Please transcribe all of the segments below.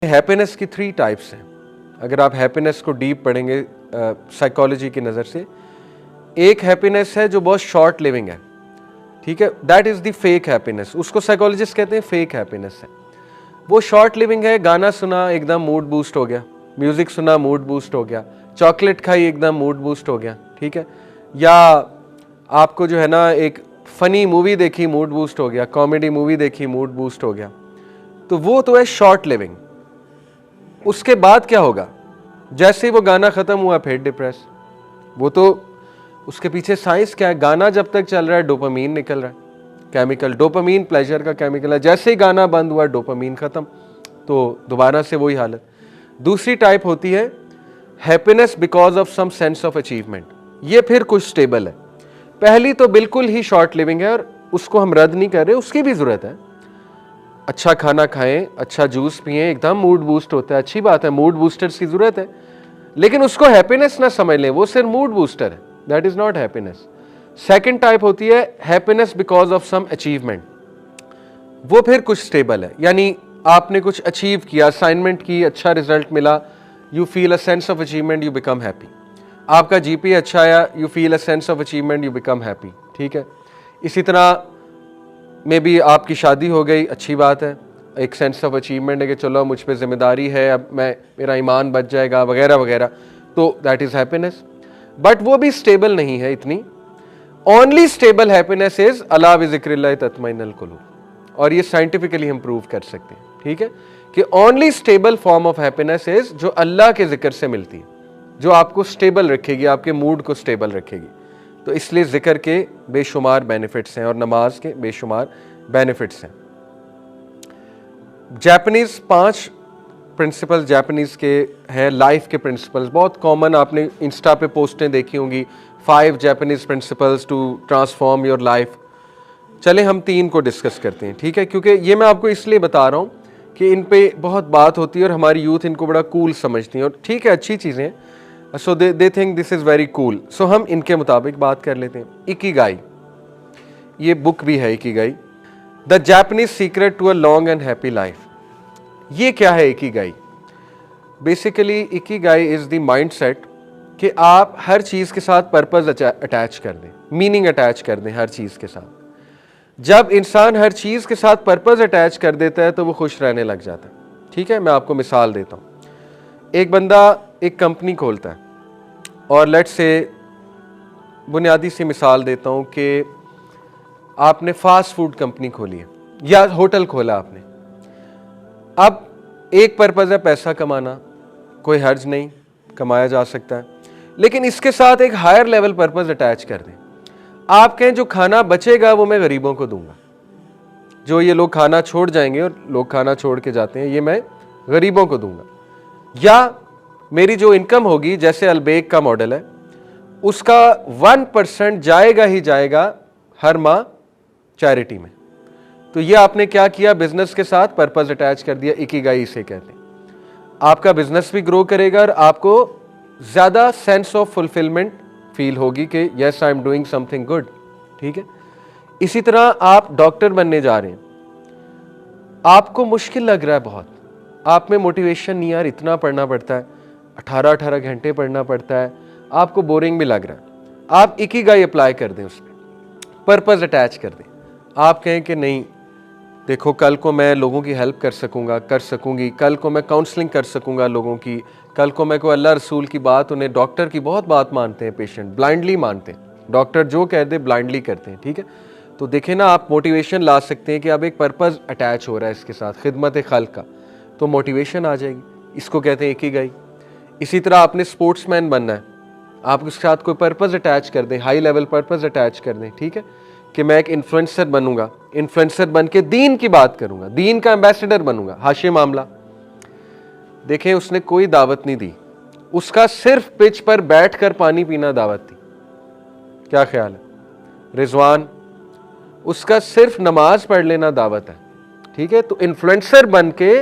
Happiness की 3 types हैं। अगर आप हैप्पीनेस को डीप पढ़ेंगे साइकोलॉजी की नज़र से, एक हैप्पीनेस है जो बहुत शॉर्ट लिविंग है, ठीक है, that is the fake happiness. उसको साइकोलॉजिस्ट कहते हैं फेक हैप्पीनेस है। वो शॉर्ट लिविंग है, गाना सुना एकदम मूड बूस्ट हो गया, म्यूजिक सुना मूड बूस्ट हो गया, चॉकलेट खाई एकदम मूड बूस्ट हो गया, ठीक है, या आपको जो है ना एक फनी मूवी देखी मूड बूस्ट हो गया, कॉमेडी मूवी देखी मूड बूस्ट हो गया, तो वो तो है शॉर्ट लिविंग। उसके बाद क्या होगा? जैसे ही वो गाना खत्म हुआ फिर डिप्रेस। वो तो उसके पीछे साइंस क्या है? गाना जब तक चल रहा है डोपामीन निकल रहा है, केमिकल, डोपामीन प्लेजर का केमिकल है। जैसे ही गाना बंद हुआ डोपामीन खत्म, तो दोबारा से वही हालत। दूसरी टाइप होती है happiness because of some sense of achievement. ये फिर कुछ स्टेबल है। पहली तो बिल्कुल ही शॉर्ट लिविंग है और उसको हम रद्द नहीं कर रहे, उसकी भी जरूरत है। अच्छा खाना खाएं, अच्छा जूस पिएं, एकदम मूड बूस्ट होता है, अच्छी बात है, मूड बूस्टर्स की जरूरत है, लेकिन उसको हैप्पीनेस ना समझ लें, वो सिर्फ मूड बूस्टर है, that is not happiness. Second type होती है happiness because of some achievement. वो फिर कुछ स्टेबल है, यानी आपने कुछ अचीव किया, असाइनमेंट की, अच्छा रिजल्ट मिला, you feel a sense of achievement, you become happy. आपका जीपी अच्छा आया, you feel a sense of achievement, you become happy, ठीक है। इसी तरह में भी आपकी शादी हो गई, अच्छी बात है, एक सेंस ऑफ अचीवमेंट है कि चलो मुझ पे जिम्मेदारी है, अब मेरा ईमान बच जाएगा वगैरह वगैरह, तो दैट इज हैप्पीनेस। बट वो भी स्टेबल नहीं है इतनी। ओनली स्टेबल हैप्पीनेस इज अला बिज़िक्रिल्लाह तत्मइन्नुल कुलूब, और ये साइंटिफिकली हम प्रूव कर सकते हैं, ठीक है, कि only stable form of happiness is जो अल्लाह के जिक्र से मिलती है, जो आपको स्टेबल रखेगी, आपके मूड को स्टेबल रखेगी। तो इसलिए जिक्र के बेशुमार बेनिफिट्स हैं और नमाज के बेशुमार बेनिफिट्स हैं। जापानीज 5 प्रिंसिपल जापानीज के हैं, लाइफ के प्रिंसिपल्स, बहुत कॉमन, आपने इंस्टा पे पोस्टें देखी होंगी, 5 Japanese principles to transform your life. चले हम 3 को डिस्कस करते हैं, ठीक है, क्योंकि ये मैं आपको इसलिए बता रहा हूँ कि इन पे बहुत बात होती है और हमारी यूथ इनको बड़ा कूल समझती है, और ठीक है, अच्छी चीज़ें हैं, so they think this is very cool. So हम इनके मुताबिक बात कर लेते हैं। इकिगाई, ये बुक भी है Ikigai, the Japanese secret to a long and happy life. ये क्या है Ikigai? Basically Ikigai is the mindset कि आप हर चीज़ के साथ पर्पस अटैच कर दें, मीनिंग अटैच कर दें हर चीज़ के साथ। जब इंसान हर चीज़ के साथ पर्पस अटैच कर देता है तो वो खुश रहने लग जाता है, ठीक है। मैं आपको मिसाल देता हूँ। एक बंदा एक कंपनी खोलता है, और लेट्स से बुनियादी सी मिसाल देता हूँ कि आपने फास्ट फूड कंपनी खोली है या होटल खोला आपने। अब एक पर्पज़ है पैसा कमाना, कोई हर्ज नहीं, कमाया जा सकता है, लेकिन इसके साथ एक हायर लेवल पर्पज़ अटैच कर दें। आप कहें जो खाना बचेगा वो मैं गरीबों को दूंगा, जो ये लोग खाना छोड़ जाएंगे और लोग खाना छोड़ के जाते हैं, ये मैं गरीबों को दूंगा। या मेरी जो इनकम होगी, जैसे अलबेक का मॉडल है, उसका 1% जाएगा ही जाएगा हर माह चैरिटी में। तो ये आपने क्या किया? बिजनेस के साथ पर्पस अटैच कर दिया, इकिगाई इसे कहते हैं। आपका बिजनेस भी ग्रो करेगा और आपको ज्यादा सेंस ऑफ फुलफिलमेंट फील होगी कि yes I am doing something good, ठीक है। इसी तरह आप डॉक्टर बनने जा रहे हैं, आपको मुश्किल लग रहा है बहुत, आप में मोटिवेशन नहीं यार, इतना पढ़ना पड़ता है, 18 घंटे पढ़ना पड़ता है, आपको बोरिंग भी लग रहा है। आप इकिगाई अप्लाई कर दें, उसमें पर्पस अटैच कर दें। आप कहें कि नहीं देखो, कल को मैं लोगों की हेल्प कर सकूंगा, कर सकूंगी, कल को मैं काउंसलिंग कर सकूंगा लोगों की, कल को मैं कोई अल्लाह रसूल की बात, उन्हें डॉक्टर की बहुत बात मानते हैं, पेशेंट ब्लाइंडली मानते हैं, डॉक्टर जो कह दे ब्लाइंडली करते हैं, ठीक है। तो देखें ना, आप मोटिवेशन ला सकते हैं कि अब एक पर्पस अटैच हो रहा है इसके साथ, खिदमत खल्क का, तो मोटिवेशन आ जाएगी। इसको कहते हैं इकिगाई। इसी तरह आपने स्पोर्ट्समैन बनना है, आप उसके साथ कोई पर्पस अटैच कर दें, हाई लेवल पर्पस अटैच कर दें, ठीक है, कि मैं एक इन्फ्लुएंसर बनूंगा, इन्फ्लुएंसर बन के दीन की बात करूंगा, दीन का एम्बेसडर बनूंगा। हाशिम आमला, देखें उसने कोई दावत नहीं दी, उसका सिर्फ पिच पर बैठकर पानी पीना दावत थी, क्या ख्याल है? रिजवान, उसका सिर्फ नमाज पढ़ लेना दावत है, ठीक है। तो इन्फ्लुएंसर बन के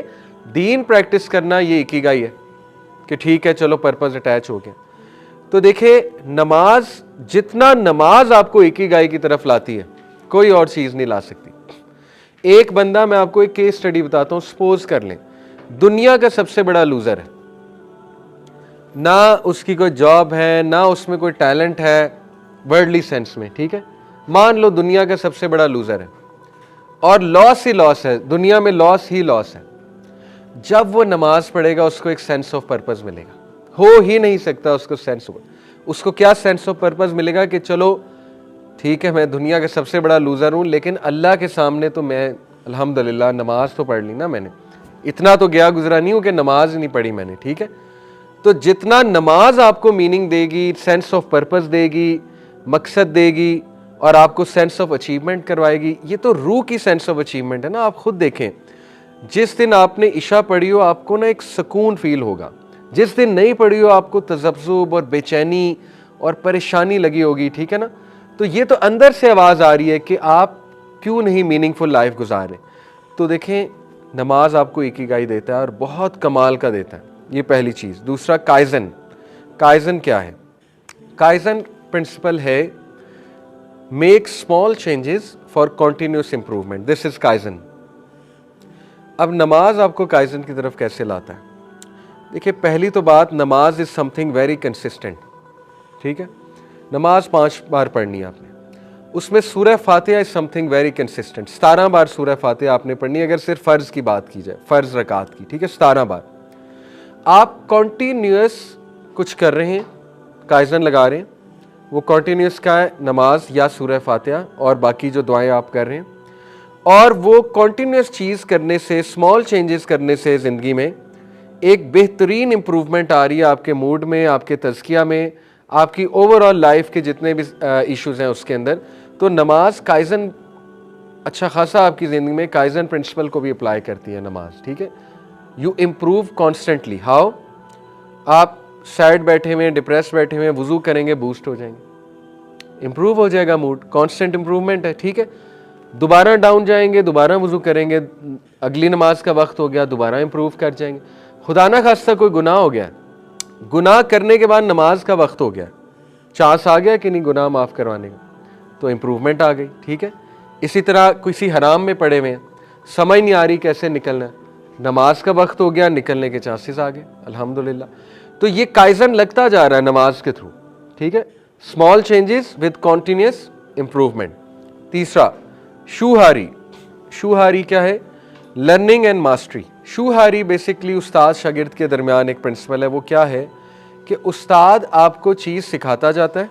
दीन प्रैक्टिस करना, ये इकिगाई है कि ठीक है चलो पर्पस अटैच हो गया। तो देखिए, नमाज, जितना नमाज आपको इकिगाई की तरफ लाती है, कोई और चीज नहीं ला सकती। एक बंदा, मैं आपको एक केस स्टडी बताता हूं, सपोज कर लें दुनिया का सबसे बड़ा लूजर है, ना उसकी कोई जॉब है, ना उसमें कोई टैलेंट है वर्ल्डली सेंस में, ठीक है। मान लो दुनिया का सबसे बड़ा लूजर है और लॉस ही लॉस है, दुनिया में लॉस ही लॉस है। जब वो नमाज पढ़ेगा उसको एक सेंस ऑफ पर्पस मिलेगा, हो ही नहीं सकता उसको सेंस ऑफ, उसको क्या सेंस ऑफ पर्पस मिलेगा कि चलो ठीक है मैं दुनिया का सबसे बड़ा लूजर हूं, लेकिन अल्लाह के सामने तो मैं अल्हम्दुलिल्लाह नमाज तो पढ़ ली ना मैंने, इतना तो गया गुजरा नहीं हूं कि नमाज नहीं पढ़ी मैंने, ठीक है। तो जितना नमाज आपको मीनिंग देगी, सेंस ऑफ पर्पस देगी, मकसद देगी और आपको सेंस ऑफ अचीवमेंट करवाएगी, ये तो रूह की सेंस ऑफ अचीवमेंट है ना। आप खुद देखें, जिस दिन आपने इशा पढ़ी हो आपको ना एक सुकून फील होगा, जिस दिन नहीं पढ़ी हो आपको तजब्जुब और बेचैनी और परेशानी लगी होगी, ठीक है ना। तो ये तो अंदर से आवाज़ आ रही है कि आप क्यों नहीं मीनिंगफुल लाइफ गुजार रहे। तो देखें, नमाज आपको इकिगाई देता है और बहुत कमाल का देता है, ये पहली चीज़। दूसरा, काइजन। काइजन क्या है? काइजन प्रिंसिपल है make small changes for continuous improvement, this is kaizen. अब नमाज आपको काइजन की तरफ कैसे लाता है? देखिए, पहली तो बात, नमाज इज समथिंग वेरी कंसिस्टेंट, ठीक है। नमाज 5 बार पढ़नी है आपने, उसमें सूरह फातिहा इज समथिंग वेरी कंसिस्टेंट। 17 बार सूरह फातिहा आपने पढ़नी है, अगर सिर्फ फ़र्ज़ की बात की जाए, फ़र्ज़ रकात की, ठीक है, 17 बार। आप कॉन्टीन्यूस कुछ कर रहे हैं, काइजन लगा रहे हैं, वो कॉन्टीन्यूस का है नमाज या सूरह फातिहा और बाकी जो दुआएं आप कर रहे हैं। और वो कॉन्टीन्यूस चीज़ करने से, स्मॉल चेंजेस करने से ज़िंदगी में एक बेहतरीन इम्प्रूवमेंट आ रही है आपके मूड में, आपके तज़किया में, आपकी ओवरऑल लाइफ के जितने भी इश्यूज़ हैं उसके अंदर। तो नमाज काइजन अच्छा खासा आपकी ज़िंदगी में काइजन प्रिंसिपल को भी अप्लाई करती है नमाज, ठीक है। You improve constantly. हाउ? आप सैड बैठे हुए, डिप्रेस बैठे हुए, वुज़ू करेंगे, बूस्ट हो जाएंगे, इम्प्रूव हो जाएगा मूड, कॉन्स्टेंट इम्प्रूवमेंट है, ठीक है। दोबारा डाउन जाएंगे, दोबारा वुज़ू करेंगे, अगली नमाज का वक्त हो गया, दोबारा इम्प्रूव कर जाएंगे। खुदा ना खास्ता कोई गुनाह हो गया, गुनाह करने के बाद नमाज का वक्त हो गया, चांस आ गया कि नहीं गुनाह माफ़ करवाने का, तो इम्प्रूवमेंट आ गई, ठीक है। इसी तरह किसी हराम में पड़े हुए हैं, समझ नहीं आ रही कैसे निकलना है, नमाज का वक्त हो गया, निकलने के चांसेस आ गए, अल्हम्दुलिल्लाह। तो ये काइजन लगता जा रहा है नमाज के थ्रू, ठीक है। Small changes with continuous improvement. तीसरा, शूहारी। शूहारी क्या है? Learning and mastery. Shuhari basically उस्ताद शागिर्द के दरमियान एक प्रिंसिपल है। वो क्या है कि उस्ताद आपको चीज़ सिखाता जाता है,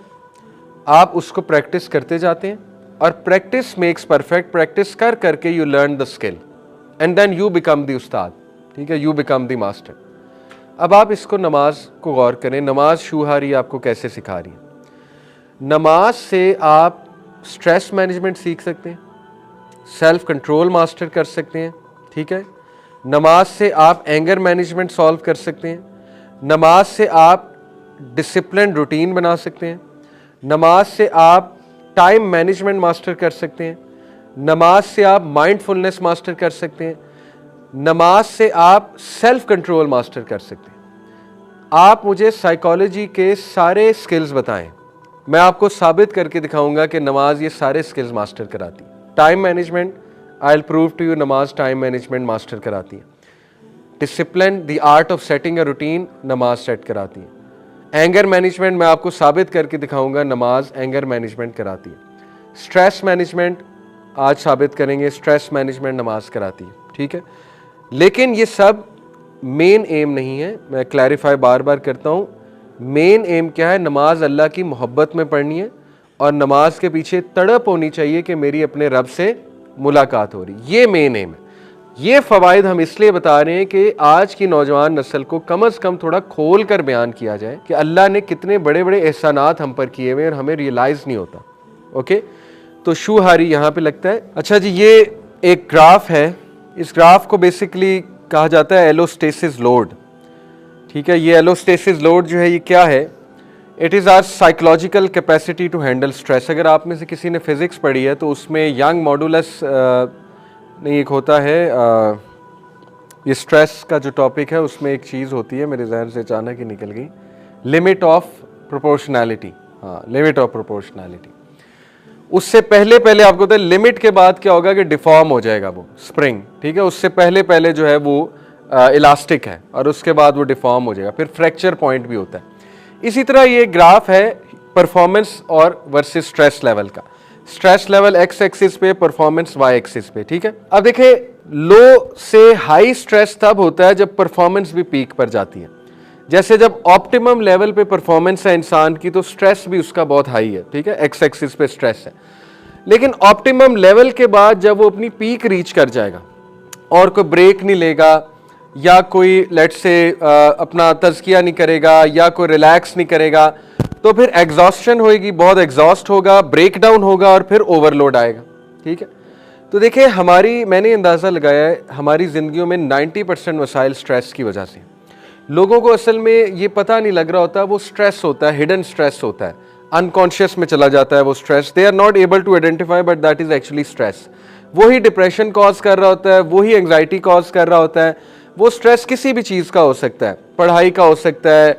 आप उसको प्रैक्टिस करते जाते हैं और प्रैक्टिस मेक्स परफेक्ट, प्रैक्टिस कर करके you learn the skill and then you become the उस्ताद, ठीक है, यू बिकम द मास्टर। अब आप इसको नमाज को गौर करें, नमाज शूहारी आपको कैसे सिखा रही है। नमाज से आप स्ट्रेस मैनेजमेंट सीख सकते हैं, सेल्फ कंट्रोल मास्टर कर सकते हैं, ठीक है। नमाज से आप एंगर मैनेजमेंट सॉल्व कर सकते हैं, नमाज से आप डिसिप्लिन रूटीन बना सकते हैं, नमाज से आप टाइम मैनेजमेंट मास्टर कर सकते हैं, नमाज से आप माइंडफुलनेस मास्टर कर सकते हैं, नमाज से आप सेल्फ कंट्रोल मास्टर कर सकते हैं। आप मुझे साइकोलॉजी के सारे स्किल्स बताएं, मैं आपको साबित करके दिखाऊंगा कि नमाज ये सारे स्किल्स मास्टर कराती है। Time management, I will prove to you, नमाज टाइम मैनेजमेंट मास्टर कराती है। Discipline, the art of setting a routine, नमाज सेट कराती है। एंगर मैनेजमेंट, मैं आपको साबित करके दिखाऊंगा, नमाज एंगर मैनेजमेंट कराती है। स्ट्रेस मैनेजमेंट, आज साबित करेंगे, स्ट्रेस मैनेजमेंट नमाज कराती है, ठीक है। लेकिन ये सब मेन एम नहीं है, मैं क्लैरिफाई बार बार करता हूँ। मेन एम क्या है? नमाज अल्लाह की मोहब्बत में पढ़नी है और नमाज के पीछे तड़प होनी चाहिए कि मेरी अपने रब से मुलाकात हो रही, ये मेन एम है। ये फ़वाइद हम इसलिए बता रहे हैं कि आज की नौजवान नस्ल को कम से कम थोड़ा खोल कर बयान किया जाए कि अल्लाह ने कितने बड़े बड़े एहसानात हम पर किए हुए और हमें रियलाइज़ नहीं होता। ओके, तो शूहारी यहाँ पे लगता है। अच्छा जी, ये एक ग्राफ है, इस ग्राफ को बेसिकली कहा जाता है एलोस्टेसिस लोड, ठीक है। ये एलोस्टेसिस लोड जो है ये क्या है? It is our psychological capacity to handle stress. अगर आप में से किसी ने फिज़िक्स पढ़ी है तो उसमें यंग मॉडुलस नहीं एक होता है, ये स्ट्रेस का जो टॉपिक है उसमें एक चीज़ होती है, मेरे जहन से अचानक ही निकल गई, लिमिट ऑफ प्रोपोर्शनैलिटी। हाँ, लिमिट ऑफ प्रोपोर्शनैलिटी। उससे पहले पहले आपको पता है लिमिट के बाद क्या होगा कि डिफॉर्म हो जाएगा वो स्प्रिंग, ठीक है। उससे पहले पहले जो है वो इलास्टिक है और उसके बाद वो डिफॉर्म हो जाएगा, फिर फ्रैक्चर पॉइंट भी होता है। इसी तरह ये ग्राफ है परफॉर्मेंस और वर्सेस स्ट्रेस लेवल का। स्ट्रेस लेवल एक्स एक्सिस पे, परफॉर्मेंस वाई एक्सिस पे, ठीक है। अब देखिए लो से हाई स्ट्रेस तब होता है जब परफॉर्मेंस भी पीक पर जाती है। जैसे जब ऑप्टिमम लेवल पे परफॉर्मेंस है इंसान की तो स्ट्रेस भी उसका बहुत हाई है, ठीक है, एक्स एक्सिस पे स्ट्रेस है। लेकिन ऑप्टिमम लेवल के बाद जब वो अपनी पीक रीच कर जाएगा और कोई ब्रेक नहीं लेगा या कोई लेट से अपना तज़किया नहीं करेगा या कोई रिलैक्स नहीं करेगा, तो फिर एग्जॉस्शन होएगी, बहुत एग्जॉस्ट होगा, ब्रेक डाउन होगा और फिर ओवरलोड आएगा, ठीक है। तो देखिए मैंने अंदाज़ा लगाया है हमारी ज़िंदगियों में 90% मसाइल स्ट्रेस की वजह से। लोगों को असल में ये पता नहीं लग रहा होता, वो स्ट्रेस होता है, हिडन स्ट्रेस होता है, अनकॉन्शियस में चला जाता है वो stress. They are not able to identify but that is actually stress. वही डिप्रेशन कॉज कर रहा होता है, वही एंग्जाइटी कॉज कर रहा होता है। वो स्ट्रेस किसी भी चीज़ का हो सकता है, पढ़ाई का हो सकता है,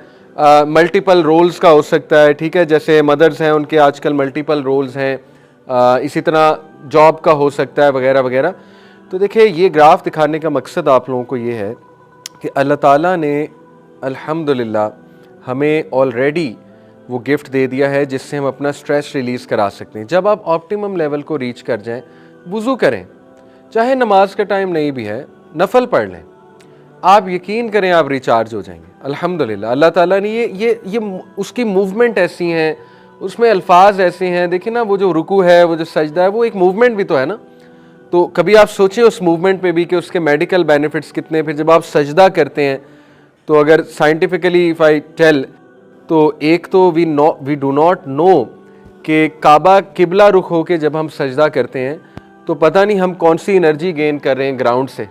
मल्टीपल रोल्स का हो सकता है, ठीक है, जैसे मदर्स हैं उनके आजकल मल्टीपल रोल्स हैं, इसी तरह जॉब का हो सकता है, वगैरह वगैरह। तो देखिए ये ग्राफ दिखाने का मकसद आप लोगों को ये है कि अल्लाह ताला ने अल्हम्दुलिल्लाह हमें ऑलरेडी वो गिफ्ट दे दिया है जिससे हम अपना स्ट्रेस रिलीज़ करा सकते हैं। जब आप ऑप्टिमम लेवल को रीच कर जाएं, वुज़ू करें, चाहे नमाज का टाइम नहीं भी है, नफल पढ़ लें, आप यकीन करें आप रिचार्ज हो जाएंगे। अल्हम्दुलिल्लाह अल्लाह ताला ने ये उसकी मूवमेंट ऐसी हैं, उसमें अल्फाज ऐसे हैं। देखिए ना, वो जो रुकू है, वो जो सजदा है, वो एक मूवमेंट भी तो है ना। तो कभी आप सोचें उस मूवमेंट पे भी कि उसके मेडिकल बेनिफिट्स कितने। फिर जब आप सजदा करते हैं तो अगर साइंटिफिकली इफ़ आई टेल, तो एक तो वी डू नॉट नो कि काबा किबला रुख होके जब हम सजदा करते हैं तो पता नहीं हम कौन सी एनर्जी गेन कर रहे हैं ग्राउंड से,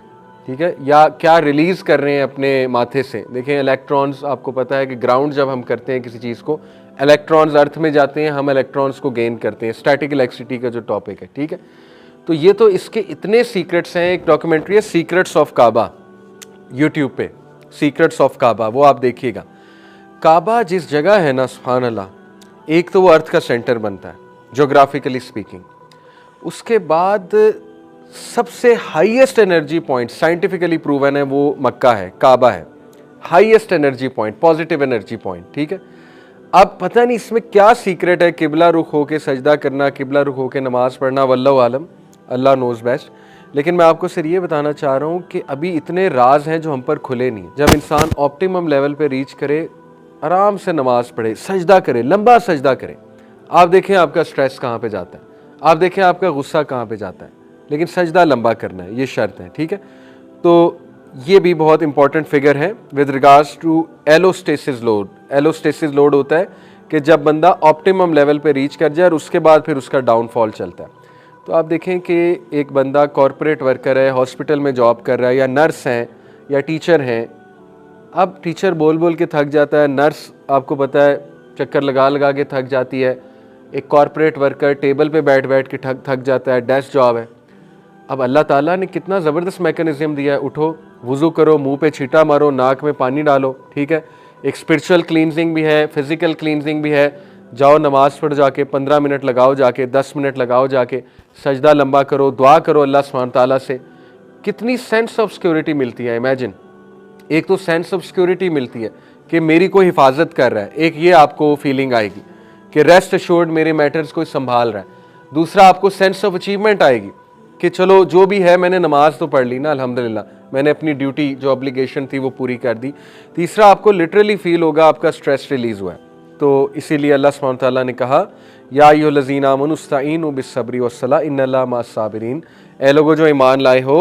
ठीक है, या क्या रिलीज़ कर रहे हैं अपने माथे से। देखें इलेक्ट्रॉन्स, आपको पता है कि ग्राउंड जब हम करते हैं किसी चीज़ को, इलेक्ट्रॉन्स अर्थ में जाते हैं, हम इलेक्ट्रॉन्स को गेन करते हैं। स्टैटिक इलेक्ट्रिसिटी का जो टॉपिक है, ठीक है। तो ये तो इसके इतने सीक्रेट्स हैं। एक डॉक्यूमेंट्री है सीक्रेट्स ऑफ काबा, यूट्यूब पे, सीक्रेट्स ऑफ काबा, वो आप देखिएगा। काबा जिस जगह है ना, सुभान अल्लाह, एक तो वो अर्थ का सेंटर बनता है ज्योग्राफिकली स्पीकिंग। उसके बाद सबसे highest energy point scientifically proven है वो मक्का है, काबा है, highest energy point, positive energy point, ठीक है। अब पता नहीं इसमें क्या सीक्रेट है, किबला रुख होके सजदा करना, किबला रुख होके नमाज पढ़ना, वल्लाहु आलम, अल्लाह नोज बेस्ट। लेकिन मैं आपको सिर्फ ये बताना चाह रहा हूँ कि अभी इतने राज हैं जो हम पर खुले नहीं। जब इंसान ऑप्टिमम लेवल पे रीच करे, आराम से नमाज पढ़े, सजदा करे, लंबा सजदा करे, आप देखें आपका स्ट्रेस कहाँ पे जाता है, आप देखें आपका गुस्सा कहाँ पे जाता है। लेकिन सजदा लंबा करना है, ये शर्त है, ठीक है। तो ये भी बहुत इंपॉर्टेंट फिगर है with regards to allostasis load. Allostasis load होता है कि जब बंदा ऑप्टिमम लेवल पे रीच कर जाए और उसके बाद फिर उसका डाउनफॉल चलता है। तो आप देखें कि एक बंदा कॉरपोरेट वर्कर है, हॉस्पिटल में जॉब कर रहा है, या नर्स हैं या टीचर हैं। अब टीचर बोल बोल के थक जाता है, नर्स आपको पता है चक्कर लगा लगा के थक जाती है, एक कॉरपोरेट वर्कर टेबल पे बैठ बैठ के थक जाता है, डेस्क जॉब है। अब अल्लाह ताला ने कितना ज़बरदस्त मैकेनिज्म दिया है, उठो, वुज़ू करो, मुंह पे छींटा मारो, नाक में पानी डालो, ठीक है। एक स्पिरिचुअल क्लींजिंग भी है, फिजिकल क्लींजिंग भी है। जाओ नमाज पढ़ जाके 15 मिनट लगाओ, जाके 10 मिनट लगाओ, जाके सजदा लंबा करो, दुआ करो अल्लाह सुब्हान ताला से। कितनी सेंस ऑफ सिक्योरिटी मिलती है, इमेजिन। एक तो सेंस ऑफ सिक्योरिटी मिलती है कि मेरी कोई हिफाजत कर रहा है, एक ये आपको फीलिंग आएगी कि रेस्ट एश्योर्ड मेरे मैटर्स को संभाल रहा है। दूसरा आपको सेंस ऑफ अचीवमेंट आएगी कि चलो जो भी है, मैंने नमाज तो पढ़ ली ना, अल्हम्दुलिल्लाह, मैंने अपनी ड्यूटी जो ऑब्लिगेशन थी वो पूरी कर दी। तीसरा आपको लिटरली फील होगा आपका स्ट्रेस रिलीज हुआ है। तो इसीलिए अल्लाह सुब्हानहू व तआला ने कहा, या अय्युहल्लज़ीना आमनू इस्तईनु बिस्सब्रि वस्सलाह इन्नल्लाहा मअस्साबिरीन। ए लोगो जो ईमान लाए हो,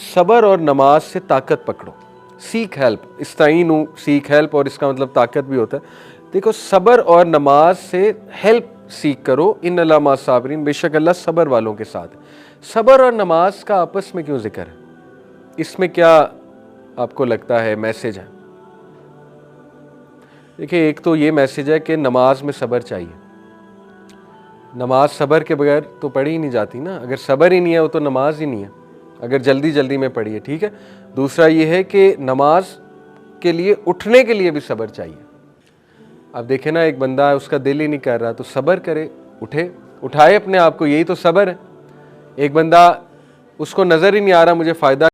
सब्र और नमाज से ताकत पकड़ो, सीख हेल्प। इस्तईनु सीख हेल्प, और इसका मतलब ताकत भी होता है। देखो, सब्र और नमाज से हेल्प सीख करो, इन्नल्लाहा मअस्साबिरीन, बेशक अल्लाह सब्र वालों के साथ है। सब्र और नमाज का आपस में क्यों जिक्र है, इसमें क्या आपको लगता है मैसेज है? देखिए, एक तो ये मैसेज है कि नमाज में सब्र चाहिए। नमाज सब्र के बगैर तो पढ़ी ही नहीं जाती ना। अगर सब्र ही नहीं है वो तो नमाज ही नहीं है, अगर जल्दी जल्दी में पढ़ी है, ठीक है। दूसरा ये है कि नमाज के लिए उठने के लिए भी सब्र चाहिए। अब देखे ना, एक बंदा है उसका दिल ही नहीं कर रहा, तो सब्र करे, उठे, उठाए अपने आप को, यही तो सब्र है। एक बंदा उसको नज़र ही नहीं आ रहा मुझे फ़ायदा